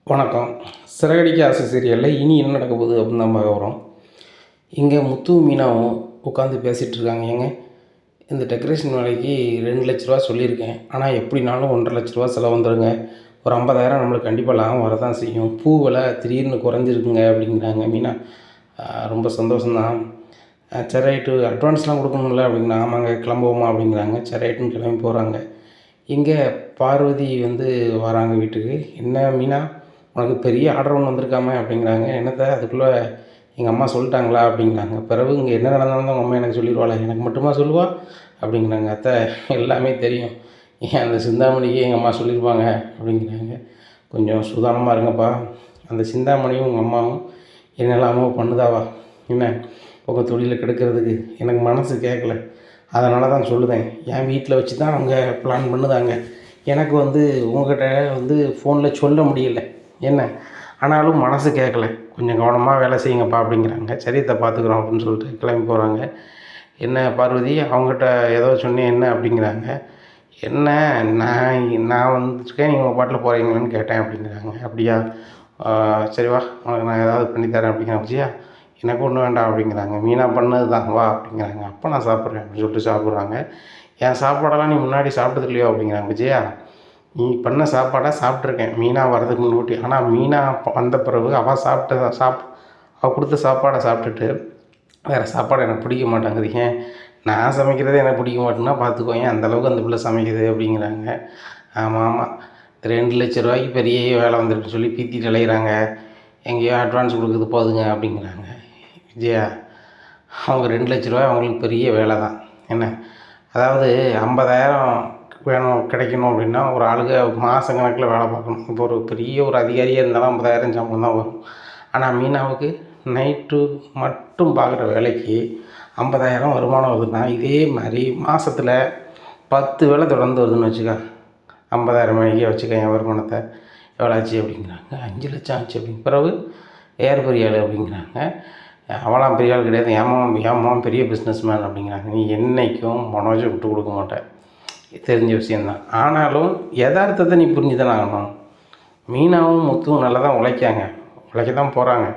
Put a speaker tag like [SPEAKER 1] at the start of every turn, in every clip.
[SPEAKER 1] வணக்கம். சிறகடிக்க ஆசை சீரியலில் இனி என்ன நடக்க போகுது அப்படின்னு தான் பார்க்க போகிறோம். இங்கே முத்துவும் மீனாவும் உட்காந்து பேசிகிட்டு இருக்காங்க. ஏங்க, இந்த டெக்கரேஷன் வேலைக்கு 2,00,000 சொல்லியிருக்கேன். ஆனால் எப்படினாலும் 1,50,000 செலவு வந்துடுங்க. ஒரு 50,000 நம்மளுக்கு கண்டிப்பாக லாபம் வரதான் செய்யும். பூ விலை திடீர்னு குறைஞ்சிருக்குங்க அப்படிங்கிறாங்க மீனா. ரொம்ப சந்தோஷம்தான். சரி ரைட்டு, அட்வான்ஸ்லாம் கொடுக்கணும்ல அப்படிங்கன்னா, ஆமாங்க கிளம்புவோமா அப்படிங்கிறாங்க. சரி ரைட்டுன்னு கிளம்பி போகிறாங்க. இங்கே பார்வதி வராங்க வீட்டுக்கு. என்ன மீனா, உனக்கு பெரிய ஆர்டர் ஒன்று வந்திருக்காமே அப்படிங்கிறாங்க. என்னத்த அதுக்குள்ளே எங்கள் அம்மா சொல்லிட்டாங்களா அப்படிங்கிறாங்க. பிறகு இங்கே என்ன நடந்தாலும் உங்கள் அம்மா எனக்கு சொல்லிடுவாளா, எனக்கு மட்டுமா சொல்லுவா அப்படிங்கிறாங்க. அத்தை எல்லாமே தெரியும், ஏன் அந்த சிந்தாமணிக்கு எங்கள் அம்மா சொல்லியிருப்பாங்க அப்படிங்கிறாங்க. கொஞ்சம் சுதாரணமாக இருங்கப்பா, அந்த சிந்தாமணியும் உங்கள் அம்மாவும் என்னெல்லாமோ பண்ணுதாவா, என்ன உங்கள் தொழிலை கெடுக்கிறதுக்கு எனக்கு மனசு கேட்கல. அதனால தான் சொல்லுதேன். என் வீட்டில் வச்சு தான் அவங்க பிளான் பண்ணுதாங்க. எனக்கு உங்கள்கிட்ட ஃபோனில் சொல்ல முடியல என்ன, ஆனாலும் மனசு கேட்கல. கொஞ்சம் கவனமாக வேலை செய்யுங்கப்பா அப்படிங்கிறாங்க. சரி இதை பார்த்துக்குறோம் அப்படின்னு சொல்லிட்டு கிளம்பி போகிறாங்க. என்ன பார்வதி, அவங்ககிட்ட ஏதோ சொன்னேன் என்ன அப்படிங்கிறாங்க. என்ன, நான் வந்துருக்கேன், நீங்கள் உங்கள் பாட்டில் போகிறீங்களான்னு கேட்டேன் அப்படிங்கிறாங்க. அப்படியா, சரி வா, உனக்கு நான் ஏதாவது பண்ணித்தரேன் அப்படிங்கிறேன். விஜயா எனக்கு ஒன்றும் வேண்டாம் அப்படிங்கிறாங்க. மீனா பண்ணது தான் வா அப்படிங்கிறாங்க. அப்போ நான் சாப்பிட்றேன் அப்படின்னு சொல்லிட்டு சாப்பிட்றாங்க. என் சாப்பாடெல்லாம் நீ முன்னாடி சாப்பிட்டது இல்லையோ அப்படிங்கிறாங்க. விஜயா, நீ பண்ண சாப்பாடாக சாப்பிட்ருக்கேன் மீனா வரதுக்கு முன்கூட்டி. ஆனால் மீனா வந்த பிறகு அவள் கொடுத்த சாப்பாடை சாப்பிட்டுட்டு வேறு சாப்பாடு எனக்கு பிடிக்க மாட்டேங்குது. ஏன், நான் சமைக்கிறதே எனக்கு பிடிக்க மாட்டேன்னா பார்த்துக்கோ, ஏன் அந்தளவுக்கு அந்த பிள்ளை சமைக்குது அப்படிங்கிறாங்க. ஆமாம் ஆமாம், 2,00,000 பெரிய வேலை வந்துட்டு சொல்லி பீத்திட்டு அலைகிறாங்க. எங்கேயோ அட்வான்ஸ் கொடுக்குறது போதுங்க அப்படிங்கிறாங்க. விஜயா, அவங்க 2,00,000 அவங்களுக்கு பெரிய வேலை தான். என்ன, அதாவது 50,000 வேணும் கிடைக்கணும் அப்படின்னா ஒரு ஆளுங்க மாதம் கணக்கில் வேலை பார்க்கணும். இப்போ ஒரு பெரிய ஒரு அதிகாரியாக இருந்தாலும் 50,000 சம்பளம் தான் வரும். ஆனால் மீனாவுக்கு நைட்டு மட்டும் பார்க்குற வேலைக்கு 50,000 வருமானம் வருதுன்னா, இதே மாதிரி மாதத்தில் 10 வேலை தொடர்ந்து வருதுன்னு வச்சுக்க, 50,000 மணிக்கே வச்சுக்க என் வருமானத்தை. எவ்வளோ ஆச்சு அப்படிங்கிறாங்க. 5,00,000 ஆச்சு அப்படிங்க. பிறகு ஏர் பெரிய ஆள் அப்படிங்கிறாங்க. அவளாம் பெரிய ஆள் கிடையாது, ஏமாம் பெரிய பிஸ்னஸ் மேன் அப்படிங்கிறாங்க. நீ என்றைக்கும் மனோஜை விட்டு கொடுக்க மாட்டேன், தெரிஞ்ச விஷயந்தான். ஆனாலும் யதார்த்தத்தை நீ புரிஞ்சு தானே ஆகணும். மீனாவும் முத்துவும் நல்லா தான் உழைக்க தான் போகிறாங்க.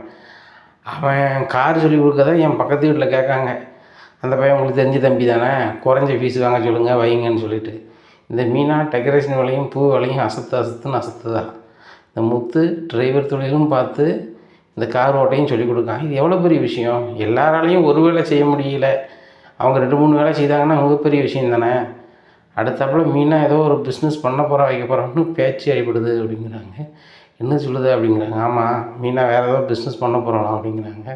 [SPEAKER 1] அவன் கார் சொல்லி கொடுக்கறத என் பக்கத்து வீட்டில் கேட்காங்க. அந்த பையன் உங்களுக்கு தெரிஞ்ச தம்பி தானே, குறைஞ்ச ஃபீஸ் வாங்க சொல்லுங்கள் வைங்கன்னு சொல்லிட்டு. இந்த மீனா டெக்கரேஷன் வேலையும் பூ வேலையும் அசத்துன்னு அசத்துதா. இந்த முத்து டிரைவர் தொழிலும் பார்த்து இந்த கார் ஓட்டையும் சொல்லிக் கொடுக்கான். இது எவ்வளோ பெரிய விஷயம். எல்லாராலையும் ஒரு வேலை செய்ய முடியல, அவங்க 2-3 வேலை செய்தாங்கன்னா அவங்க பெரிய விஷயம் தானே. அடுத்தாப்புல மீனா ஏதோ ஒரு பிஸ்னஸ் பண்ண போகிறா, வைக்க போகிறான்னு பேச்சு அடிபடுது அப்படிங்கிறாங்க. என்ன சொல்லுது அப்படிங்கிறாங்க. ஆமாம், மீனா வேறு ஏதோ பிஸ்னஸ் பண்ண போகிறாளாம் அப்படிங்கிறாங்க.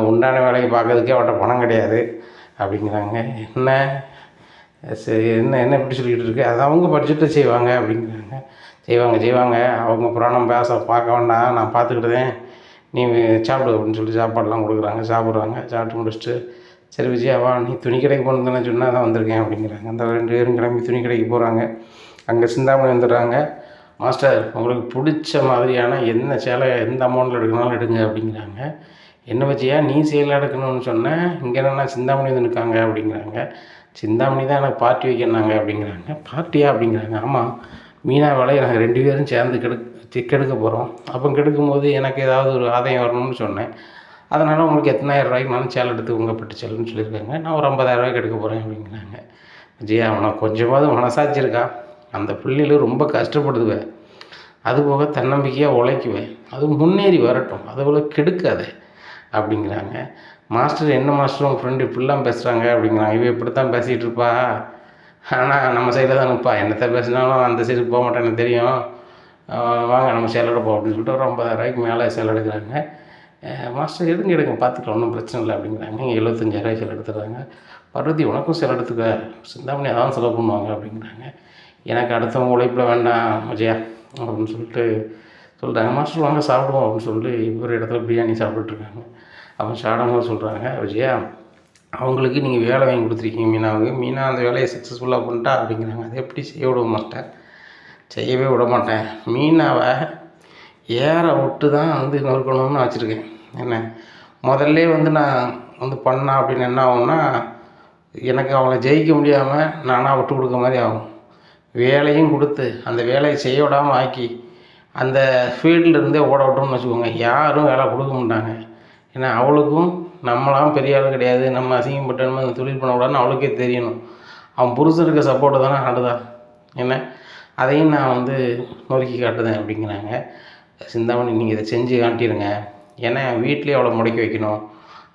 [SPEAKER 1] உண்டான வேலையை பார்க்கறதுக்கே அவட்ட பணம் கிடையாது அப்படிங்கிறாங்க. என்ன சரி, என்ன இப்படி சொல்லிக்கிட்டு இருக்கு, அது அவங்க பட்ஜெட்டை செய்வாங்க அப்படிங்கிறாங்க. செய்வாங்க, அவங்க புராணம் பார்க்க வேண்டாம், நான் பார்த்துக்கிட்டதேன், நீ சாப்பிடு அப்படின்னு சொல்லிட்டு சாப்பாடெலாம் கொடுக்குறாங்க. சாப்பிட்டு முடிச்சுட்டு, சரி விஜயாவா, நீ துணி கடைக்கு போகணும் தானே சொன்னால் தான் வந்திருக்கேன் அப்படிங்கிறாங்க. அந்த 2 பேரும் கிளம்பி துணி கடைக்கு போகிறாங்க. அங்கே சிந்தாமணி வந்துடுறாங்க. மாஸ்டர், உங்களுக்கு பிடிச்ச மாதிரியான என்ன சேலை எந்த அமௌண்ட்டில் எடுக்கணும்னாலும் எடுங்க அப்படிங்கிறாங்க. என்ன விஜயா, நீ சேலை எடுக்கணும்னு சொன்னேன், இங்கே என்னென்னா சிந்தாமணி வந்து நிற்காங்க அப்படிங்கிறாங்க. சிந்தாமணி தான் எனக்கு பார்ட்டி வைக்கணாங்க அப்படிங்கிறாங்க. பார்ட்டியா அப்படிங்கிறாங்க. ஆமாம், மீனா வேலையை நாங்கள் 2 பேரும் சேர்ந்து கெடுக்க போகிறோம். அப்போ கெடுக்கும்போது எனக்கு ஏதாவது ஒரு ஆதாயம் வரணும்னு சொன்னேன். அதனால் உங்களுக்கு எத்தனாயிரம் ரூபாய்க்குனாலும் சேலை எடுத்துக்கோங்க, பட்டு சேலைன்னு சொல்லியிருக்காங்க. நான் ஒரு 50,000 எடுக்க போகிறேன் அப்படிங்கிறாங்க. விஜயா, அவனை கொஞ்சமாவது மனசாட்சி இருக்கா? அந்த பிள்ளைகளும் ரொம்ப கஷ்டப்படுதுவேன், அதுபோக தன்னம்பிக்கையாக உழைக்குவேன், அது முன்னேறி வரட்டும், அதுபோல் கெடுக்காத அப்படிங்கிறாங்க. மாஸ்டர், என்ன மாஸ்டர் உங்கள் ஃப்ரெண்டு இப்படிலாம் பேசுகிறாங்க அப்படிங்கிறாங்க. இவன் இப்படி தான் பேசிகிட்டு இருப்பா, ஆனால் நம்ம சைடில் தான் நிற்பா, என்னத்தை பேசினாலும் அந்த சைடுக்கு போக மாட்டேன் எனக்கு தெரியும், வாங்க நம்ம சேலை எடுப்போம் அப்படின்னு சொல்லிட்டு ஒரு 50,000 மேலே சேலை எடுக்கிறாங்க. மாஸ்டர் எடுங்க பார்த்துக்கலாம், ஒன்றும் பிரச்சனை இல்லை அப்படிங்கிறாங்க. 75,000 சேலை எடுத்துடுறாங்க. பார்வதி, உனக்கும் சேலை எடுத்துக்க, சிந்தாமணி அதான் செலவு பண்ணுவாங்க அப்படிங்கிறாங்க. எனக்கு அடுத்தவங்க உழைப்பில் வேண்டாம் விஜயா அப்படின்னு சொல்லிட்டு சொல்கிறாங்க. மாஸ்டர் வாங்க சாப்பிடுவோம் அப்படின்னு சொல்லிட்டு ஒரு இடத்துல பிரியாணி சாப்பிட்டுருக்காங்க. அப்போ சாடமாக சொல்கிறாங்க. விஜயா, அவங்களுக்கு நீங்கள் வேலை வாங்கி கொடுத்துருக்கீங்க மீனாவுக்கு, மீனா அந்த வேலையை சக்ஸஸ்ஃபுல்லாக பண்ணிட்டா அப்படிங்கிறாங்க. அதை எப்படி செய்ய விட மாட்டேன், செய்யவே விட மாட்டேன். மீனாவை ஏற விட்டு தான் நொறுக்கணும்னு வச்சுருக்கேன். என்ன, முதல்ல நான் பண்ணா அப்படின்னு என்ன ஆகும்னா, எனக்கு அவளை ஜெயிக்க முடியாமல் நானாக விட்டு கொடுக்க மாதிரி ஆகும். வேலையும் கொடுத்து அந்த வேலையை செய்ய விடாமல் ஆக்கி அந்த ஃபீல்ட்லேருந்தே ஓட விட்டோம்னு வச்சுக்கோங்க, யாரும் வேலை கொடுக்க மாட்டாங்க. ஏன்னா அவளுக்கும் நம்மளாம் பெரிய ஆள் கிடையாது, நம்ம அசிங்கப்பட்டோம் அந்த தொழில் பண்ணக்கூடாதுன்னு அவளுக்கே தெரியணும். அவன் புருஷனுக்கு சப்போர்ட்டு தானே ஆடுதா என்ன, அதையும் நான் வந்து நொறுக்கி காட்டுதேன் அப்படிங்கிறாங்க. சிந்தாமணி நீங்கள் இதை செஞ்சு காட்டிடுங்க, ஏன்னா வீட்லேயே அவளை முடக்கி வைக்கணும்,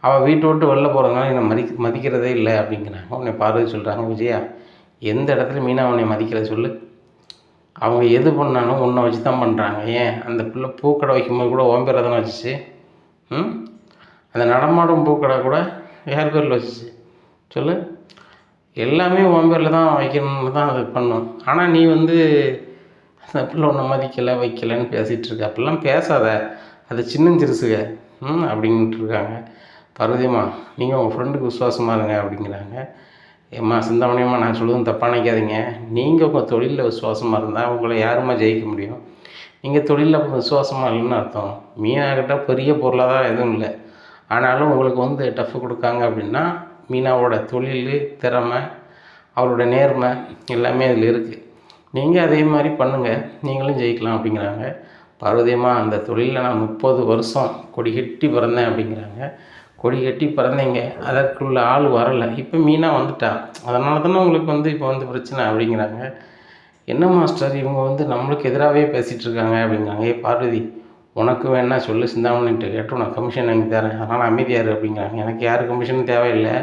[SPEAKER 1] அவள் வீட்டை விட்டு வெளில போகிறதுனால என்னை மதிக்கிறதே இல்லை அப்படிங்கிறாங்க. உன்னை பார்வதி சொல்கிறாங்க, விஜயா எந்த இடத்துல மீனா உன்னை மதிக்கலை சொல்லு, அவங்க எது பண்ணாலும் உன்னை வச்சு தான் பண்ணுறாங்க. ஏன் அந்த பிள்ளை பூக்கடை வைக்கும்போது கூட உன் பேரை தானே வச்சுச்சு, அந்த நடமாடும் பூக்கடை கூட யார் பேரில் வச்சுச்சு சொல்லு, எல்லாமே உன் பேரில் தான் வைக்கணும்னு தான் அது பண்ணும். ஆனால் நீ வந்து அந்த பிள்ளை உன்னை மதிக்கலை வைக்கலைன்னு பேசிகிட்டு இருக்க, அப்படிலாம் பேசாத, அது சின்னஞ்சிறுசுக அப்படின்ட்டு இருக்காங்க. பார்வதியம்மா நீங்கள் உங்கள் ஃப்ரெண்டுக்கு விசுவாசமாக இருங்க அப்படிங்கிறாங்க. ஏம்மா சிந்தாமணியம்மா நான் சொல்லுதும் தப்பாக நினைக்காதீங்க, நீங்கள் உங்கள் தொழிலில் விசுவாசமாக இருந்தால் உங்களை யாருமா ஜெயிக்க முடியும், நீங்கள் தொழிலில் விசுவாசமாக இல்லைன்னு அர்த்தம். மீனாகிட்ட பெரிய பொருளாக தான் எதுவும் இல்லை, ஆனாலும் உங்களுக்கு வந்து டஃப் கொடுக்காங்க அப்படின்னா மீனாவோட தொழில் திறமை அவரோட நேர்மை எல்லாமே அதில் இருக்குது. நீங்கள் அதே மாதிரி பண்ணுங்கள், நீங்களும் ஜெயிக்கலாம் அப்படிங்கிறாங்க. பார்வதியம்மா அந்த தொழிலில் நான் 30 வருஷம் கொடி கட்டி பிறந்தேன் அப்படிங்கிறாங்க. கொடி கட்டி பிறந்தீங்க, அதற்குள்ள ஆள் வரலை, இப்போ மீனா வந்துட்டா, அதனால தானே உங்களுக்கு வந்து இப்போ வந்து பிரச்சனை அப்படிங்கிறாங்க. என்ன மாஸ்டர் இவங்க வந்து நம்மளுக்கு எதிராகவே பேசிகிட்டு இருக்காங்க அப்படிங்கிறாங்க. பார்வதி உனக்கு வேணா சொல்லு, சிந்தாமணின்ட்டு கேட்டு உனக்கு கமிஷன் வாங்கி தரேன், அதனால் அமைதியாரு அப்படிங்கிறாங்க. எனக்கு யார் கமிஷனும் தேவையில்லை,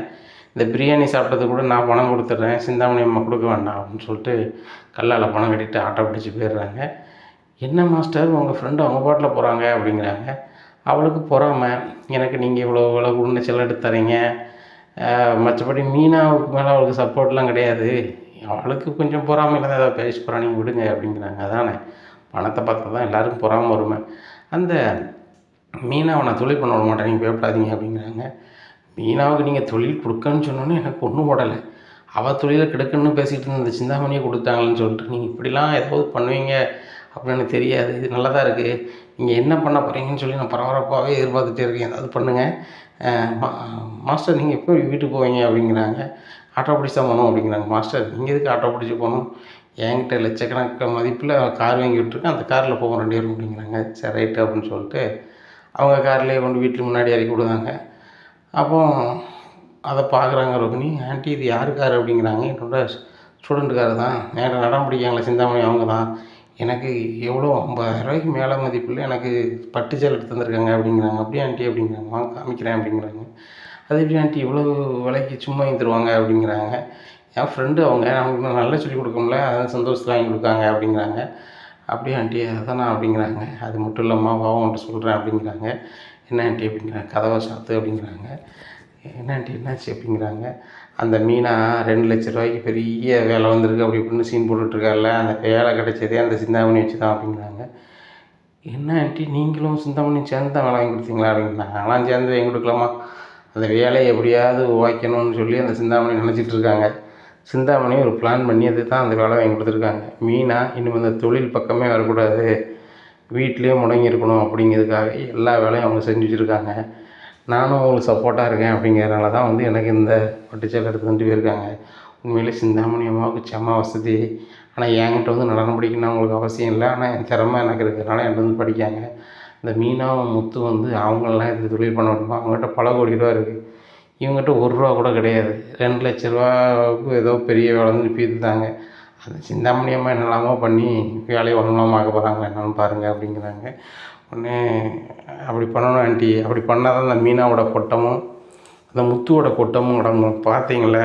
[SPEAKER 1] இந்த பிரியாணி சாப்பிட்டது கூட நான் பணம் கொடுத்துட்றேன், சிந்தாமணி அம்மா கொடுக்க வேண்டாம் அப்படின்னு சொல்லிட்டு கல்லால் பணம் கட்டிட்டு ஆட்டோ பிடிச்சி போயிடுறாங்க. என்ன மாஸ்டர் உங்கள் ஃப்ரெண்டு அவங்க பாட்டில் போகிறாங்க அப்படிங்கிறாங்க. அவளுக்கு பொறாமை, எனக்கு நீங்கள் இவ்வளோ விலை கொடுன்னு செல்ல எடுத்து தரீங்க, மற்றபடி மீனாவுக்கு மேலே அவளுக்கு சப்போர்ட்லாம் கிடையாது, அவளுக்கு கொஞ்சம் பொறாமையில் தான் ஏதாவது பேசி போகிறா, நீங்கள் விடுங்க அப்படிங்கிறாங்க. அதானே பணத்தை பார்த்தா தான் எல்லாருக்கும் பொறாமை வருமே, அந்த மீனாவை நான் தொழில் பண்ண விட மாட்டேன், நீங்கள் பயப்படாதீங்க அப்படிங்கிறாங்க. மீனாவுக்கு நீங்கள் தொழில் கொடுக்கன்னு சொன்னோன்னே எனக்கு ஒன்றும் ஓடலை, அவள் தொழிலை கெடுக்கணும்னு பேசிகிட்டு இருந்த இந்த சிந்தாமணியை கொடுத்தாங்கன்னு சொல்லிட்டு நீங்கள் இப்படிலாம் ஏதாவது பண்ணுவீங்க அப்படின்னு எனக்கு தெரியாது, இது நல்லா தான் இருக்குது, நீங்கள் என்ன பண்ண போகிறீங்கன்னு சொல்லி நான் பரபரப்பாகவே எதிர்பார்த்துட்டே இருக்கேன், ஏதாவது பண்ணுங்கள். மாஸ்டர் நீங்கள் எப்போ வீட்டுக்கு போவீங்க அப்படிங்கிறாங்க. ஆட்டோ பிடிச்சி தான் போகணும் அப்படிங்கிறாங்க. மாஸ்டர் நீங்கள் எதுக்கு ஆட்டோ பிடிச்சி போகணும், என்கிட்ட லட்சக்கணக்கு மதிப்பில் கார் வாங்கி விட்டுருக்கேன், அந்த காரில் போவோம் 2 பேரும் அப்படிங்கிறாங்க. சரி ரைட்டு அப்படின்னு சொல்லிட்டு அவங்க கார்லேயே கொண்டு வீட்டுக்கு முன்னாடி இறக்கி விடுவாங்க. அப்போ அதை பார்க்குறாங்க ரோகிணி. ஆண்டி இது யார் கார் அப்படிங்கிறாங்க. என்னோட ஸ்டூடெண்ட் கார் தான், நேரம் நடம் பிடிக்காங்களே சிந்தாமணி அவங்க தான், எனக்கு எவ்வளோ 50,000 ரூபாய்க்கு மேலே மதிப்பில் எனக்கு பட்டு சேலை எடுத்து தந்திருக்காங்க அப்படிங்கிறாங்க. அப்படியே ஆண்டி அப்படிங்கிறாங்க. வாங்க காமிக்கிறேன் அப்படிங்கிறாங்க. அது எப்படி ஆண்டி இவ்வளோ விலைக்கு சும்மா வாங்கி தருவாங்க அப்படிங்கிறாங்க. என் ஃப்ரெண்டு அவங்க அவங்களுக்கு நல்லா சொல்லிக் கொடுக்கணும்ல, அதான் சந்தோஷத்தில் வாங்கி கொடுக்காங்க அப்படிங்கிறாங்க. அப்படியே ஆண்டி அதானா அப்படிங்கிறாங்க. அது மட்டும் இல்லாமல் பாவம்கிட்ட சொல்கிறேன் அப்படிங்கிறாங்க. என்ன ஆண்டி அப்படிங்கிறாங்க. கதவை சாத்து அப்படிங்கிறாங்க. என்ன ஆண்டி என்னாச்சு அப்படிங்கிறாங்க. அந்த மீனா 2 லட்ச ரூபாய்க்கு பெரிய வேலை வந்திருக்கு அப்படி இப்படின்னு சீன் போட்டுட்ருக்காருல்ல, அந்த வேலை கிடைச்சதே அந்த சிந்தாமணி வச்சு தான் அப்படிங்கிறாங்க. என்ன ஆண்டி நீங்களும் சிந்தாமணியும் சேர்ந்து தான் வேலை வாங்கி கொடுத்தீங்களா அப்படிங்கிறாங்க. நான்லாம் சேர்ந்து வாங்கி கொடுக்கலாமா, அந்த வேலையை எப்படியாவது வைக்கணும்னு சொல்லி அந்த சிந்தாமணி நினச்சிட்டு இருக்காங்க. சிந்தாமணி ஒரு பிளான் பண்ணி அது தான் அந்த வேலை வாங்கி கொடுத்துருக்காங்க. மீனா இன்னும் அந்த தொழில் பக்கமே வரக்கூடாது, வீட்லேயே முடங்கி இருக்கணும் அப்படிங்கிறதுக்காக எல்லா வேலையும் அவங்க செஞ்சு வச்சுருக்காங்க. நானும் அவங்களுக்கு சப்போர்ட்டாக இருக்கேன் அப்படிங்கிறதுனால தான் வந்து எனக்கு இந்த பட்டுச்சேலை எடுத்து கொண்டு போயிருக்காங்க. உண்மையிலே சிந்தாமணி அம்மாவுக்கு செம்ம வசதி, ஆனால் என்கிட்ட வந்து நடனம் படிக்கணும்னு அவங்களுக்கு அவசியம் இல்லை, ஆனால் என் திறமை எனக்கு இருக்கிறதுனால என்கிட்ட வந்து படிக்காங்க. இந்த மீனாவும் முத்து வந்து அவங்களெலாம் இது தொழில் பண்ண முடியுமா, அவங்ககிட்ட பல கோடி ரூபா இருக்குது, இவங்ககிட்ட ₹1 கூட கிடையாது. 2 லட்ச ரூபாவுக்கு ஏதோ பெரிய வேலை வந்து நிறுத்திட்டாங்க. அந்த சிந்தாமணி அம்மா என்னெல்லாமோ பண்ணி வேலையை ஒன்றுலாமல் ஆக்க போகிறாங்க, என்னென்னு பாருங்கள் அப்படிங்கிறாங்க. உடனே அப்படி பண்ணணும் ஆண்டி, அப்படி பண்ணால் தான் அந்த மீனாவோட கொட்டமும் அந்த முத்துவோட கொட்டமும் அடங்கும். பார்த்தீங்கள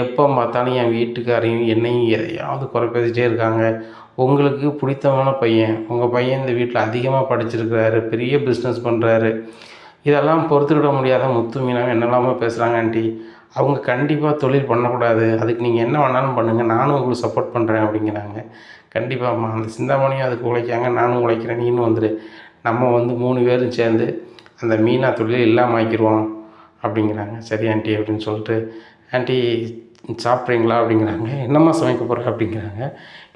[SPEAKER 1] எப்போ பார்த்தாலும் என் வீட்டுக்காரையும் என்னையும் எதையாவது குறை பேசிகிட்டே இருக்காங்க. உங்களுக்கு பிடித்தமான பையன், உங்கள் பையன் இந்த வீட்டில் அதிகமாக படிச்சிருக்கிறாரு, பெரிய பிஸ்னஸ் பண்ணுறாரு, இதெல்லாம் பொறுத்துக்கிட முடியாத முத்து மீனாவும் என்னெல்லாமோ பேசுகிறாங்க ஆண்டி, அவங்க கண்டிப்பாக தொழில் பண்ணக்கூடாது, அதுக்கு நீங்கள் என்ன வேணாலும் பண்ணுங்கள், நானும் உங்களுக்கு சப்போர்ட் பண்ணுறேன் அப்படிங்கிறாங்க. கண்டிப்பாகம்மா, அந்த சிந்தாமணியும் அதுக்கு உழைக்காங்க, நானும் உழைக்கிறேன், நீனும் வந்துடு, நம்ம வந்து 3 பேரும் சேர்ந்து அந்த மீனா தொழிலை இல்லாமல் ஆக்கிடுவோம் அப்படிங்கிறாங்க. சரி ஆண்டி அப்படின்னு சொல்லிட்டு, ஆண்டி சாப்பிட்றீங்களா அப்படிங்கிறாங்க. என்னம்மா சமைக்க போகிற அப்படிங்கிறாங்க.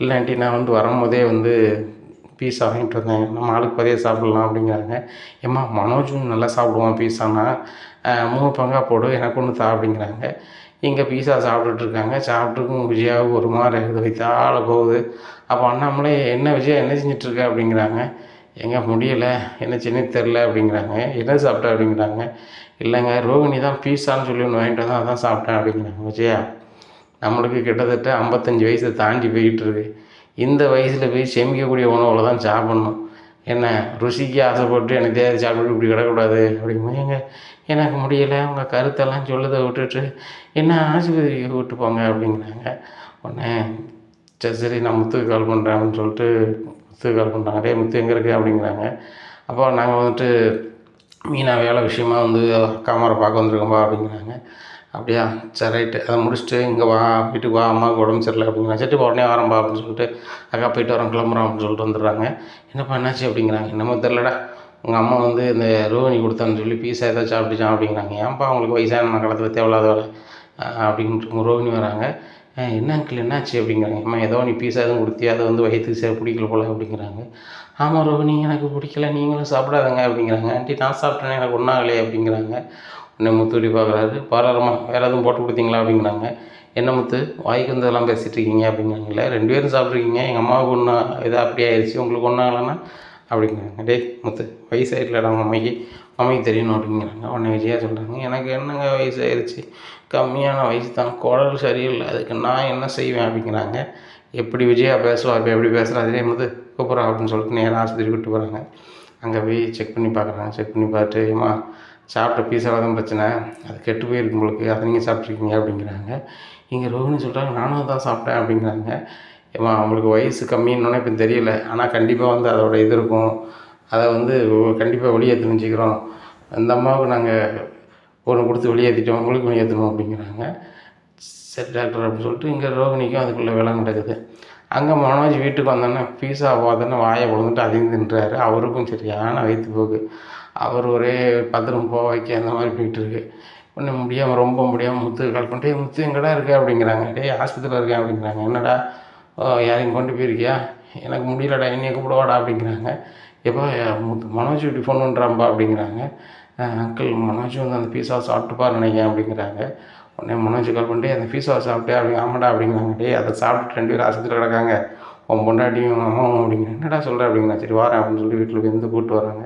[SPEAKER 1] இல்லை ஆண்டி நான் வந்து வரும்போதே வந்து பீஸா வாங்கிட்டு வந்தேன், நம்ம ஆளுக்கு பதியே சாப்பிட்லாம் அப்படிங்கிறாங்க. ஏம்மா மனோஜும் நல்லா சாப்பிடுவான் பீஸானா, 3 பங்காக போடு, எனக்கு ஒன்று தா அப்படிங்கிறாங்க. இங்கே பீஸா சாப்பிட்டுட்ருக்காங்க. சாப்பிட்ருக்கும் விஜயாவுக்கு ஒரு மாதிரி இருக்குது, வயித்தால போகுது. அப்போ அண்ணாமலை, என்ன விஜயா என்ன செஞ்சிட்ருக்க அப்படிங்கிறாங்க. ஏங்க முடியலை, என்ன செய்யணும்னு தெரில அப்படிங்கிறாங்க. என்ன சாப்பிட்ட அப்படிங்கிறாங்க. இல்லைங்க ரோகிணி தான் பீஸான்னு சொல்லி ஒன்று வாங்கிட்டு வந்தோம், அதான் சாப்பிட்டேன் அப்படிங்கிறாங்க. விஜயா, நம்மளுக்கு கிட்டத்தட்ட 55 வயசை தாண்டி போய்கிட்டு இருக்கு. இந்த வயசில் போய் செமிக்கக்கூடிய உணவில் தான் சாப்பிட்ணும். என்ன ருசிக்கு ஆசைப்பட்டு எனக்கு தேவை சாப்பிட்டு இப்படி கிடக்கூடாது அப்படிங்கும்போது, ஏங்க எனக்கு முடியலை, உங்கள் கருத்தெல்லாம் சொல்லுதை விட்டுட்டு என்ன ஆஸ்பத்திரிக்கு கூப்பிட்டு போங்க அப்படிங்கிறாங்க. உடனே சரி சரி நான் முத்துக்கு கால் பண்ணுறேன் அப்படின்னு சொல்லிட்டு முத்துக்கு கால் பண்ணுறாங்க. டே முத்து எங்கே இருக்குது அப்படிங்கிறாங்க. அப்போ நாங்கள் வந்துட்டு மீனா வேலை விஷயமா வந்து அக்காமாரை பார்க்க வந்திருக்கோம்பா அப்படிங்கிறாங்க. அப்படியா, சரி ரைட்டு, அதை முடிச்சுட்டு இங்கே வா, வீட்டுக்கு வா, அம்மாவுக்கு உடம்பு சரியில்லை அப்படிங்கிறாங்க. சரி உடனே வரேன்பா அப்படின்னு சொல்லிட்டு, அக்கா போயிட்டு வரோம் கிளம்புறோம் அப்படின்னு சொல்லிட்டு வந்துடுறாங்க. என்னப்பா என்னாச்சு அப்படிங்கிறாங்க. என்னமோ தெரிலடா, உங்கள் அம்மா வந்து இந்த ரோகிணி கொடுத்தான்னு சொல்லி பீஸா ஏதாவது சாப்பிட்டுச்சான் அப்படிங்கிறாங்க. ஏன்ப்பா அவங்களுக்கு வயசான காலத்தில் தேவையில்லாத வேலை அப்படின்ட்டு ரோகிணி வராங்க. என்ன அங்கிள் என்னாச்சு அப்படிங்கிறாங்க. அம்மா ஏதோ நீ பீஸா எதுவும் கொடுத்தியா, அதை வந்து வயிற்றுக்கு சரி பிடிக்கல போல அப்படிங்கிறாங்க. ஆமாம் ரோகிணி, எனக்கு பிடிக்கல, நீங்களும் சாப்பிடாதங்க அப்படிங்கிறாங்க. ஆண்டி நான் சாப்பிட்டேனே, எனக்கு ஒன்றும் ஆகலையே அப்படிங்கிறாங்க. உடனே முத்துடி பார்க்குறாரு. பரவாயில்லம்மா, வேறு எதுவும் போட்டு கொடுத்தீங்களா அப்படிங்கிறாங்க. என்ன முத்து வாய்க்கு வந்ததெல்லாம் பேசிகிட்டு இருக்கீங்க அப்படிங்கிறாங்களே, 2 பேரும் சாப்பிட்ருக்கீங்க, எங்கள் அம்மாவுக்கு ஒன்றும் இதாக அப்படி ஆயிடுச்சு, உங்களுக்கு ஒன்றும் ஆகலைன்னா அப்படிங்கிறாங்க. டே முத்து, வயசாகிடலடா மம்மிக்கு தெரியணும் அப்படிங்கிறாங்க. உடனே விஜயா சொல்கிறாங்க, எனக்கு என்னங்க வயசாகிடுச்சு, கம்மியான வயசு தான், குடல் சரியில்லை, அதுக்கு நான் என்ன செய்வேன் அப்படிங்கிறாங்க. எப்படி விஜயா பேசுவா, இப்போ எப்படி பேசுகிறா, அதே முத்து கூப்பிட்றா அப்படின்னு சொல்லிட்டு நேராக ஆஸ்பத்திரி கூப்பிட்டு போகிறாங்க. அங்கே போய் செக் பண்ணி பார்க்குறாங்க. செக் பண்ணி பார்த்துட்டு, ஏம்மா சாப்பிட்ட பீஸாவில் தான் பிரச்சனை, அது கெட்டு போயிருக்கு உங்களுக்கு, அதை நீங்கள் சாப்பிட்ருக்கீங்க அப்படிங்கிறாங்க. இங்கே ரோகிணி சொல்கிறாங்க, நானும் தான் சாப்பிட்டேன் அப்படிங்கிறாங்க. ஏம்மா அவங்களுக்கு வயசு கம்மின்னொன்னே இப்போ தெரியல, ஆனால் கண்டிப்பாக வந்து அதோட இது இருக்கும், அதை வந்து கண்டிப்பாக வெளியேற்றணும் சீக்கிரம், அந்த அம்மாவுக்கு நாங்கள் ஒன்று கொடுத்து வெளியேற்றிட்டோம், உங்களுக்கு வெளியேற்றணும் அப்படிங்கிறாங்க. சரி டாக்டர் அப்படின்னு சொல்லிட்டு இங்கே ரோகிணிக்கும் அதுக்குள்ளே வேலை நடக்குது. அங்கே மனோஜ் வீட்டுக்கு வந்தோன்னே பீஸா பார்த்தோன்னே வாயை பொழுதுட்டு அதையும் தின்றாரு. அவருக்கும் சரியான வயிற்று போக்கு. அவர் ஒரே பாத்ரூம் போக வைக்க அந்த மாதிரி போயிட்டுருக்கு. ஒன்றும் முடியாமல், ரொம்ப முடியாமல் முத்துக்கு கால் பண்ணிட்டு, முத்து எங்கடா இருக்க அப்படிங்கிறாங்க. டேய் ஆஸ்பத்திரியில் இருக்கேன் அப்படிங்கிறாங்க. என்னடா யாரையும் கொண்டு போயிருக்கியா, எனக்கு முடியலடா, என்னைய கூப்பிடவாடா அப்படிங்கிறாங்க. எப்போ முத்து மனோஜ் இப்படி ஃபோன் பண்ணுறான்பா அப்படிங்கிறாங்க. அங்கிள் மனோஜ் வந்து அந்த பீஸாவை சாப்பிட்டுப்பார் நினைக்கிறேன் அப்படிங்கிறாங்க. உடனே மனோஜ் கால் பண்ணிட்டு, அந்த பீஸாவை சாப்பிட்டே அப்படி ஆமாடா அப்படிங்கிறாங்க. டேய் அதை சாப்பிட்டு 2 பேரும் ஆஸ்பத்திரியில் கிடக்காங்க, உன் பொண்டாட்டியும் உங்கள் அம்மாவும் அப்படிங்கிறேன். என்னடா சொல்கிறேன் அப்படிங்கிறேன். சரி வாரேன் அப்படின்னு சொல்லிட்டு வீட்டில் போய் வந்து கூப்பிட்டு வராங்க.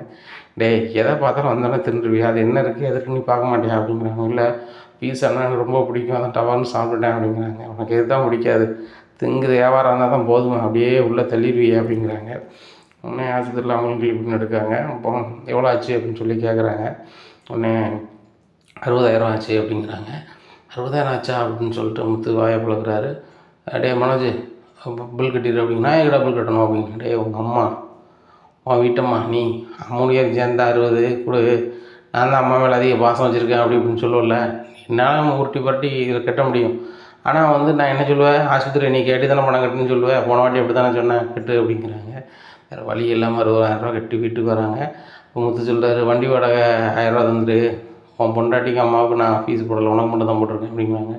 [SPEAKER 1] டேய் எதை பார்த்தாலும் வந்தோடனே தின்றுவியா, அது என்ன இருக்குது எதுக்கு நீ பார்க்க மாட்டியா அப்படிங்கிறாங்க. இல்லை பீஸானா எனக்கு ரொம்ப பிடிக்கும், அதான் டவான்னு சாப்பிட்டுட்டேன் அப்படிங்கிறாங்க. உனக்கு எது தான் பிடிக்காது, திங்குது வியாபாரம் இருந்தால் தான் போதும், அப்படியே உள்ளே தள்ளிடுவியா அப்படிங்கிறாங்க. உடனே ஆஸ்பத்திரியில் அவங்களுக்கு கிளிப்புன்னு எடுக்காங்க. அப்போ எவ்வளோ ஆச்சு அப்படின்னு சொல்லி கேட்குறாங்க. உடனே 60,000 ஆச்சு அப்படிங்கிறாங்க. 60,000 ஆச்சா அப்படின்னு சொல்லிட்டு முத்து வாயை பழக்கிறாரு. டே மனோஜ் பில் கட்டிடு அப்படிங்க. நான் எங்கடா பில் கட்டணும் அப்படிங்க. டே உங்கள் அம்மா, உன் வீட்டம்மா, நீ 3 பேருக்கு சேர்ந்தா 60 கொடு, நான் தான் அம்மா மேலே அதிக பாசம் வச்சுருக்கேன் அப்படி இப்படின்னு சொல்லுவல, என்னால் உருட்டி பரட்டி இதில் கட்ட முடியும். ஆனால் வந்து நான் என்ன சொல்லுவேன், ஆஸ்பத்திரி நீ கேட்டு தானே பணம் கட்டுன்னு சொல்லுவேன், போன வாட்டி அப்படி தானே சொன்னேன், கட்டு அப்படிங்கிறாங்க. வேறு வழி இல்லாமல் 60,000 கட்டி வீட்டுக்கு வராங்க. முத்து சொல்கிறாரு, வண்டி வாடகை 1000 தந்துடு, உன் பொண்டாட்டிக்கு அம்மாவுக்கு நான் ஃபீஸ் போடலை, உனக்கு மட்டும் தான் போட்டிருக்கேன் அப்படிங்கிறாங்க.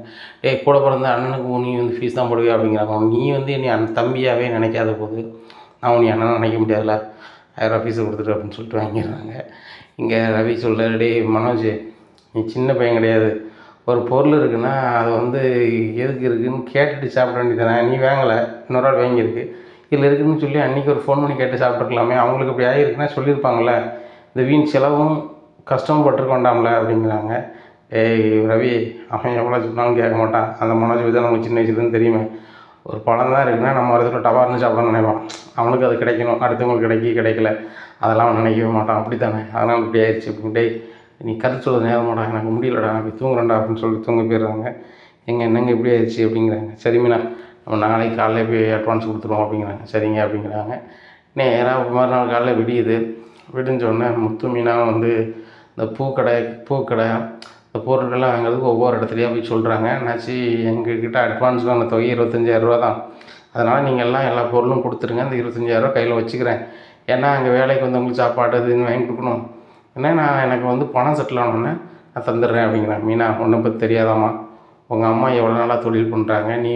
[SPEAKER 1] கூட பிறந்த அண்ணனுக்கு நீ வந்து ஃபீஸ் தான் போடுவியா அப்படிங்கிறாங்க. நீ வந்து என்னை தம்பியாகவே நினைக்காத போது நான் உன்னை அண்ணன் நினைக்க முடியாதுல்ல, 1000 ஃபீஸை கொடுத்துட்டு அப்படின்னு சொல்லிட்டு வாங்கிடுறாங்க. இங்கே ரவி சொல்கிறாரு, டே மனோஜ் நீ சின்ன பையன் கிடையாது, ஒரு பொருள் இருக்குன்னா அது வந்து எதுக்கு இருக்குதுன்னு கேட்டுட்டு சாப்பிட வேண்டியதானே, நீ வாங்கலை, இன்னொரு ஆள் வாங்கியிருக்கு, இதில் இருக்குதுன்னு சொல்லி அன்றைக்கி ஒரு ஃபோன் பண்ணி கேட்டு சாப்பிட்ருக்கலாமே, அவங்களுக்கு இப்படி ஆகிருக்குன்னா சொல்லியிருப்பாங்கள்ல, இந்த வீண் செலவும் கஷ்டமும் பட்டிருக்க வேண்டாம்ல அப்படிங்கிறாங்க. ஏய் ரவி, அவன் எவ்வளோ சொன்னாலும் கேட்க மாட்டான், அந்த மனோஜ் தான் நமக்கு சின்ன வயசுலேருந்து தெரியுமே, ஒரு பழம் தான் இருக்குன்னா நம்ம ஒரு இடத்துல டபார்னு சாப்பிடணும்னு நினைப்பான், அவனுக்கு அது கிடைக்கணும், அடுத்தவங்களுக்கு கிடைக்கல, அதெல்லாம் அவன் நினைக்கவே மாட்டான், அப்படி தானே, அதனால் இப்படி ஆயிடுச்சு அப்படின்னு. டேய் நீ கருத்து சொல்ல நேரம் மாட்டாங்க, எனக்கு முடியலடா, நான் போய் தூங்குறேன்டா அப்படின்னு சொல்லிட்டு தூங்க போயிடுறாங்க. என்னங்க இப்படி ஆயிடுச்சு அப்படிங்கிறாங்க. சரி மீனா, நம்ம நாளைக்கு காலையில் போய் அட்வான்ஸ் கொடுத்துருவோம் அப்படிங்கிறாங்க. சரிங்க அப்படிங்கிறாங்க. நேராக மறுநாள் காலையில் விடியுது. விடிஞ்சோடனே முத்து மீனா வந்து இந்த பூக்கடை இந்த பொருட்கள்லாம் வாங்குறதுக்கு ஒவ்வொரு இடத்துலையா போய் சொல்கிறாங்க. என்னாச்சு, எங்ககிட்ட அட்வான்ஸான தொகை 25,000 தான், அதனால் நீங்கள் எல்லாம் எல்லா பொருளும் கொடுத்துருங்க, இந்த 25,000 கையில் வச்சுக்கிறேன், ஏன்னா அங்கே வேலைக்கு வந்தவங்களுக்கு சாப்பாடு இதுன்னு வாங்கி கொடுக்கணும், ஏன்னா நான் எனக்கு வந்து பணம் செட்டில் ஆனோடனே நான் தந்துடுறேன் அப்படிங்கிறேன். மீனா ஒன்றை பற்றி தெரியாதாம்மா, உங்கள் அம்மா எவ்வளோ நாளாக தொழில் பண்ணுறாங்க, நீ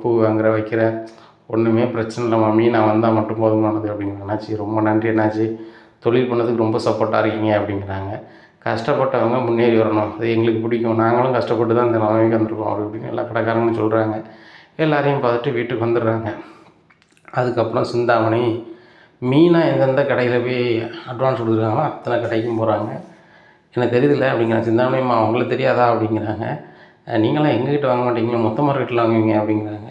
[SPEAKER 1] பூ வாங்குற வைக்கிற, ஒன்றுமே பிரச்சனை இல்லைம்மா, மீனா வந்தால் மட்டும் போதுமானது அப்படிங்கிறாங்க. என்னாச்சு ரொம்ப நன்றி என்னாச்சு, தொழில் பண்ணதுக்கு ரொம்ப சப்போர்ட்டாக இருக்கீங்க அப்படிங்கிறாங்க. கஷ்டப்பட்டவங்க முன்னேறி வரணும், அது எங்களுக்கு பிடிக்கும், நாங்களும் கஷ்டப்பட்டு தான் இந்த நிலைமைக்கு வந்திருக்கோம் அப்படி இப்படின்னு எல்லா கடைக்காரங்களும் சொல்கிறாங்க. எல்லாரையும் பார்த்துட்டு வீட்டுக்கு வந்துடுறாங்க. அதுக்கப்புறம் சிந்தாமணி மீனாக எந்தெந்த கடையில் போய் அட்வான்ஸ் கொடுத்துருக்காங்களோ அத்தனை கடைக்கும் போகிறாங்க. எனக்கு தெரியுதில்ல அப்படிங்கிறாங்க. சிந்தாமணிம்மா உங்களுக்கு தெரியாதா அப்படிங்கிறாங்க. நீங்களாம் எங்ககிட்ட வாங்க மாட்டீங்களா, மொத்த மார்க்கெட்டில் வாங்குவீங்க அப்படிங்கிறாங்க.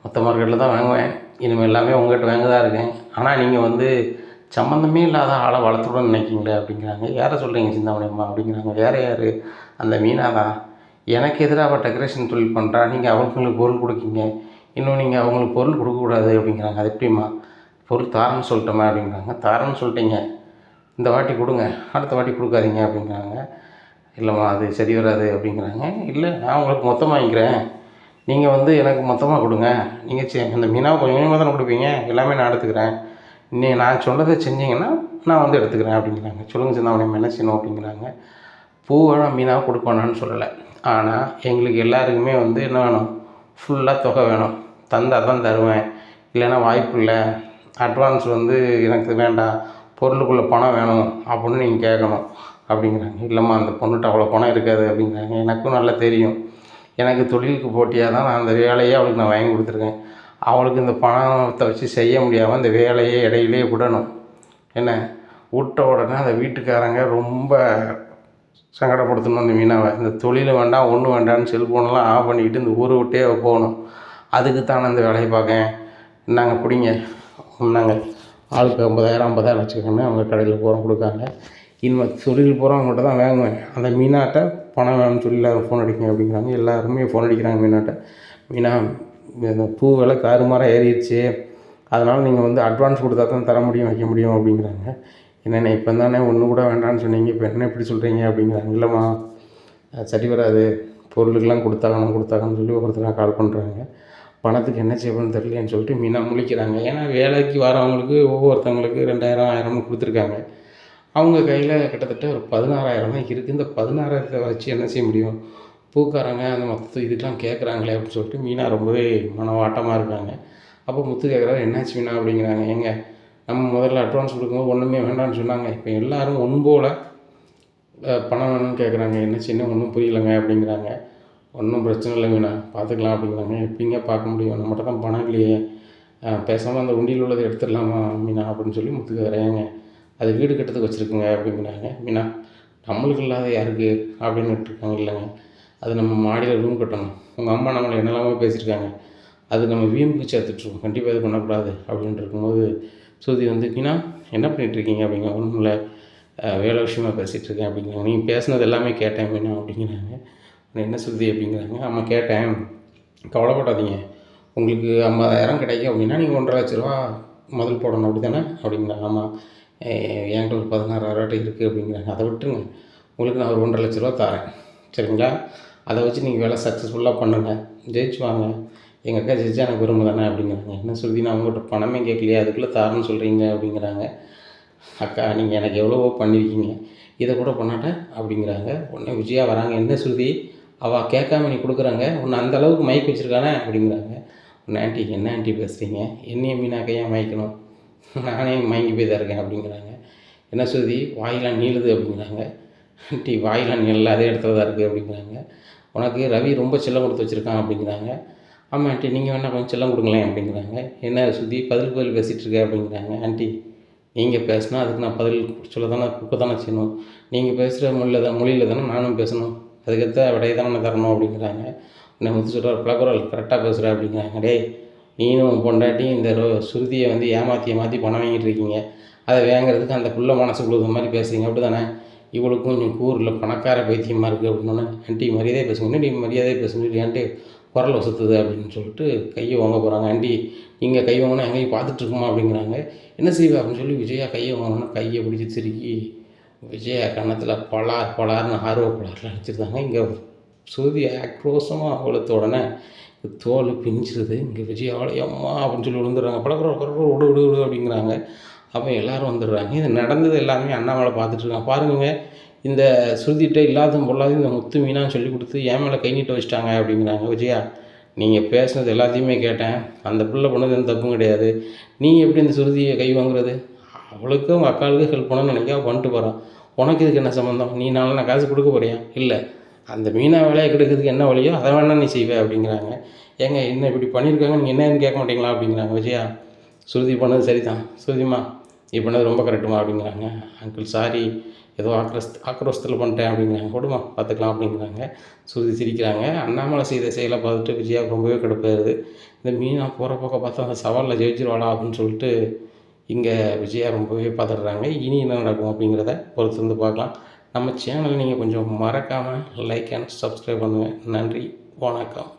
[SPEAKER 1] மொத்த மார்க்கெட்டில் தான் வாங்குவேன், இனிமேல் எல்லாமே உங்கள்கிட்ட வாங்க தான் இருக்கேன். ஆனால் நீங்கள் வந்து சம்மந்தமே இல்லாத ஆளை வளர்த்துடணும்னு நினைக்கிங்களே அப்படிங்கிறாங்க. யாரை சொல்கிறீங்க சிந்தாமணிம்மா அப்படிங்கிறாங்க. வேறு யார்? அந்த மீனா தான். எனக்கு எதிராக அவள் டெக்கரேஷன் தொழில் பண்ணுறா, நீங்கள் அவங்களுக்கு பொருள் கொடுக்கீங்க, இன்னும் நீங்கள் அவங்களுக்கு பொருள் கொடுக்கக்கூடாது அப்படிங்கிறாங்க. அது எப்படிம்மா, பொருள் தாரன்னு சொல்லிட்டோமே அப்படிங்கிறாங்க. தாரன்னு சொல்லிட்டீங்க, இந்த வாட்டி கொடுங்க, அடுத்த வாட்டி கொடுக்காதீங்க அப்படிங்கிறாங்க. இல்லைம்மா அது சரி வராது அப்படிங்கிறாங்க. இல்லை நான் உங்களுக்கு மொத்தமாக வாங்கிக்கிறேன், நீங்கள் வந்து எனக்கு மொத்தமாக கொடுங்க, நீங்கள் அந்த மீனாவை கொஞ்சம் கொஞ்சமாக தானே கொடுப்பீங்க, எல்லாமே நான் எடுத்துக்கிறேன், நான் சொன்னதை செஞ்சீங்கன்னா நான் வந்து எடுத்துக்கிறேன் அப்படிங்கிறாங்க. சொல்லுங்கள் சிந்தாமணி என்ன செய்யணும் அப்படிங்கிறாங்க. பூவை மீனாவை கொடுக்கணும்னு சொல்லலை, ஆனால் எங்களுக்கு எல்லாருக்குமே வந்து என்ன வேணும், ஃபுல்லாக தொகை வேணும், தந்தால் தான் தருவேன், இல்லைன்னா வாய்ப்பு இல்லை, அட்வான்ஸ் வந்து எனக்கு வேண்டாம், பொருளுக்குள்ளே பணம் வேணும் அப்படின்னு நீங்கள் கேட்கணும் அப்படிங்கிறாங்க. இல்லைம்மா அந்த பொண்ணுகிட்ட அவ்வளோ பணம் இருக்காது அப்படிங்கிறாங்க. எனக்கும் நல்லா தெரியும், எனக்கு தொழிலுக்கு போட்டியாக தான் நான் அந்த வேலையை அவளுக்கு நான் வாங்கி கொடுத்துருக்கேன், அவளுக்கு இந்த பணத்தை வச்சு செய்ய முடியாமல் இந்த வேலையை இடையிலே விடணும், என்ன விட்ட உடனே அந்த வீட்டுக்காரங்க ரொம்ப சங்கடப்படுத்தணும் அந்த மீனாவை. இந்த தொழில் வேண்டாம் ஒன்றும் வேண்டாம்னு செல்ஃபோனெல்லாம் ஆஃப் பண்ணிக்கிட்டு இந்த ஊரை விட்டே போகணும். அதுக்கு தான் நான் இந்த வேலையை பார்க்கேன், நாங்கள் பிடிங்க, நாங்கள் ஆளுக்கு 50,000 வச்சுக்கோங்கன்னு அவங்க கடையில் பூரா கொடுக்காங்க. இனிமேல் தொழில் பூரா அவங்கள்ட்ட தான் வாங்குவேன், அந்த மீனாட்ட பணம் வேணும்னு சொல்லி எல்லோரும் ஃபோன் அடிக்கங்க அப்படிங்கிறாங்க. எல்லாருமே ஃபோன் அடிக்கிறாங்க மீனாட்ட. மீனா இந்த பூ விலை காருமாராக ஏறிடுச்சு, அதனால் நீங்கள் வந்து அட்வான்ஸ் கொடுத்தா தான் தர முடியும் வைக்க முடியும் அப்படிங்கிறாங்க. என்னென்ன இப்போ தானே ஒன்று கூட வேண்டாம்னு சொன்னீங்க, இப்போ என்ன இப்படி சொல்கிறீங்க அப்படிங்கிறாங்க. இல்லைம்மா சரி வராது, பொருளுக்கெல்லாம் கொடுத்தாங்கன்னு சொல்லி ஒருத்தர் கால் பண்ணுறாங்க. பணத்துக்கு என்ன செய்யணும்னு தெரியலன்னு சொல்லிட்டு மீனா முழிக்கிறாங்க. ஏன்னா வேலைக்கு வரவங்களுக்கு ஒவ்வொருத்தவங்களுக்கு 2,000 1000 கொடுத்துருக்காங்க. அவங்க கையில் கிட்டத்தட்ட ஒரு 16,000 தான் இருக்குது. இந்த 16,000 வச்சு என்ன செய்ய முடியும், பூக்காரங்க அந்த மொத்த இதுக்கெலாம் கேட்குறாங்களே அப்படின்னு சொல்லிட்டு மீனா ரொம்பவே மனவாட்டமாக இருக்காங்க. அப்போ முத்து கேட்குறாரு, என்னாச்சு மீனா அப்படிங்கிறாங்க. ஏங்க நம்ம முதல்ல அட்வான்ஸ் கொடுக்கும்போது ஒன்றுமே வேண்டாம்னு சொன்னாங்க, இப்போ எல்லோரும் ஒன்போல் பணம் வேணும்னு கேட்குறாங்க, என்ன சின்ன ஒன்றும் புரியலைங்க அப்படிங்கிறாங்க. ஒன்றும் பிரச்சனை இல்லை மீனா, பார்த்துக்கலாம் அப்படிங்கிறாங்க. எப்படிங்க பார்க்க முடியும், நம்மகிட்ட தான் பணம் இல்லையே, பேசாமல் அந்த உண்டியில் உள்ளதை எடுத்துடலாமா மீனா அப்படின்னு சொல்லி முத்து கேட்குறேங்க. அது வீடு கட்டுறதுக்கு வச்சுருக்குங்க அப்படிங்கிறாங்க. மீனா நம்மளுக்கு இல்லாத யாருக்கு அப்படின்னு இருக்காங்க. இல்லைங்க அது நம்ம மாடியில் ரூம் கட்டணும், உங்கள் அம்மா நம்மளை என்னெல்லாமோ பேசியிருக்காங்க, அது நம்ம வீம்புக்கு சேர்த்துட்ருக்கோம், கண்டிப்பாக இது பண்ணக்கூடாது அப்படின்ட்டு இருக்கும்போது ஸ்ருதி வந்து மீனா என்ன பண்ணிகிட்ருக்கீங்க அப்படிங்க. ஒன்றும் இல்லை, வேலை விஷயமா பேசிகிட்ருக்கேன் அப்படிங்கிறாங்க. நீங்கள் பேசுனது எல்லாமே கேட்டேன் மீனா அப்படிங்கிறாங்க. என்ன ஸ்ருதி அப்படிங்கிறாங்க. ஆமாம் கேட்டேன், கவலைப்படாதீங்க, உங்களுக்கு 50,000 கிடைக்கும் அப்படின்னா நீங்கள் 1,50,000 முதல் போடணும் அப்படி தானே அப்படிங்கிறாங்க. ஆமாம் என்கிட்ட ஒரு 16,000 இருக்குது அப்படிங்கிறாங்க. அதை விட்டுருங்க, உங்களுக்கு நான் ஒரு 1,50,000 தரேன் சரிங்களா, அதை வச்சு நீங்கள் வேலை சக்ஸஸ்ஃபுல்லாக பண்ணுங்கள், ஜெயிச்சு வாங்க, எங்கள் அக்கா ஜெயிச்சா எனக்கு விரும்ப தானே அப்படிங்கிறாங்க. என்ன ஸ்ருதி நான் உங்கள்கிட்ட பணமே கேட்கலையே, அதுக்குள்ளே தாரன்னு சொல்கிறீங்க அப்படிங்கிறாங்க. அக்கா நீங்கள் எனக்கு எவ்வளவோ பண்ணியிருக்கீங்க, இதை கூட பண்ணாட்டேன் அப்படிங்கிறாங்க. உடனே விஜயா வராங்க. என்ன ஸ்ருதி அவள் கேட்காம நீ கொடுக்குறாங்க, உன்னை அந்தளவுக்கு மயக்க வச்சுருக்கானே அப்படிங்கிறாங்க. உன்னை ஆண்டி என்ன ஆண்டி பேசுகிறீங்க, என்னையும் மீனாக்க ஏன் மயக்கணும், நானே மயங்கி போய் தான் இருக்கேன் அப்படிங்கிறாங்க. என்ன ஸ்ருதி வாயிலாம் நீளுது அப்படிங்கிறாங்க. ஆண்டி வாயிலாம் நீளல, அதே இடத்துல தான் இருக்குது அப்படிங்கிறாங்க. உனக்கு ரவி ரொம்ப செல்லம் கொடுத்து வச்சுருக்கான் அப்படிங்கிறாங்க. ஆமாம் ஆண்டி நீங்கள் வேணால் கொஞ்சம் செல்லம் கொடுங்களேன் அப்படிங்கிறாங்க. என்ன ஸ்ருதி பதில் பேசிகிட்டு இருக்க அப்படிங்கிறாங்க. ஆண்டி நீங்கள் பேசினா அதுக்கு நான் பதில் சொல்ல தானே கொடுக்க தானே செய்யணும், நீங்கள் பேசுகிற மொழியில் தானே நானும் பேசணும், அதுக்கேற்ற விடையை தானே தரணும் அப்படிங்கிறாங்க. என்னை முத்து சொல்கிறார், பிளக்குரல் கரெக்டாக பேசுகிற அப்படிங்கிறாங்க. டேய் நீனும் பொண்டாட்டி இந்த ஸ்ருதியை வந்து ஏமாற்றி பணம் வாங்கிட்டு இருக்கீங்க, அதை வாங்கிறதுக்கு அந்த புள்ள மனசு கொடுக்குற மாதிரி பேசுகிறீங்க அப்படி தானே, இவளுக்கும் கொஞ்சம் கூரில் பணக்கார பைத்தியமாக இருக்குது அப்படின்னோடனே ஆண்டி மரியாதையை பேசுங்க, ஆண்டி மரியாதையை பேசுங்க சொல்லி ஆண்டி குரல் வசத்துது அப்படின்னு சொல்லிட்டு கையை வாங்க போகிறாங்க. ஆண்டி நீங்கள் கை வாங்கினா எங்கேயும் பார்த்துட்ருக்குமா அப்படிங்கிறாங்க. என்ன செய்வா அப்படின்னு சொல்லி விஜயா கையை வாங்கினா கையை பிடிச்சி திருக்கி விஜயா கன்னத்தில் பலார்னு ஆர்வ பலாரில் அடிச்சிருந்தாங்க. இங்கே ஸ்ருதி ஆக்ரோஷமாக அவளத்த உடனே தோல் பிஞ்சிருது. இங்கே விஜயாவோட அம்மா அப்படின்னு சொல்லி விழுந்துடுறாங்க. பழக்கிறோம் விடு விடு விடு அப்படிங்கிறாங்க. அப்போ எல்லோரும் வந்துடுறாங்க. இது நடந்தது எல்லாமே அண்ணாமலை பார்த்துட்ருக்காங்க. பாருங்க இந்த ஸ்ருதிகிட்ட இல்லாத பொல்லாத இந்த முத்து மீனான்னு சொல்லி கொடுத்து என் மேலே கை நீட்ட வச்சுட்டாங்க அப்படிங்கிறாங்க. விஜயா நீங்கள் பேசுனது எல்லாத்தையுமே கேட்டேன், அந்த பிள்ளை பண்ணது எந்த தப்பும் கிடையாது, நீ எப்படி இந்த ஸ்ருதியை கை வாங்குறது, அவளுக்கு அவங்க அக்காளுக்கு ஹெல்ப் பண்ணணும்னு நினைக்காம பண்ணிட்டு போகிறான், உனக்கு இதுக்கு என்ன சம்மந்தம்? நீ நான் காசு கொடுக்க போறியா? இல்லை. அந்த மீனா வேலையை கெடுக்கிறதுக்கு என்ன வழியோ அதை வேணா நீ செய்வே அப்படிங்கிறாங்க. ஏங்க என்ன இப்படி பண்ணியிருக்காங்க, நீங்கள் என்னன்னு கேட்க மாட்டீங்களா அப்படிங்கிறாங்க விஜயா. ஸ்ருதி பண்ணது சரி தான். ஸ்ருதிமா நீ பண்ணது ரொம்ப கரெக்டுமா அப்படிங்கிறாங்க. அங்கிள் சாரி, ஏதோ ஆக்ரோஷத்தில் பண்ணிட்டேன் அப்படிங்கிறாங்க. கொடுமா பார்த்துக்கலாம் அப்படிங்கிறாங்க. ஸ்ருதி சிரிக்கிறாங்க. அண்ணாமலை செய்த செயலை பார்த்துட்டு விஜயாவுக்கு ரொம்பவே கடுப்பாயிருது. இந்த மீனா போகிற பக்கம் பார்த்தா அந்த சவாலில் ஜெயிச்சிருவாளா அப்படின்னு சொல்லிட்டு இங்கே விஜயா ரொம்பவே பதறாங்க. இனி என்ன நடக்கும் அப்படிங்கிறத பொறுத்து வந்து பார்க்கலாம். நம்ம சேனல் நீங்கள் கொஞ்சம் மறக்காமல் லைக் அண்ட் சப்ஸ்கிரைப் பண்ணுங்கள். நன்றி, வணக்கம்.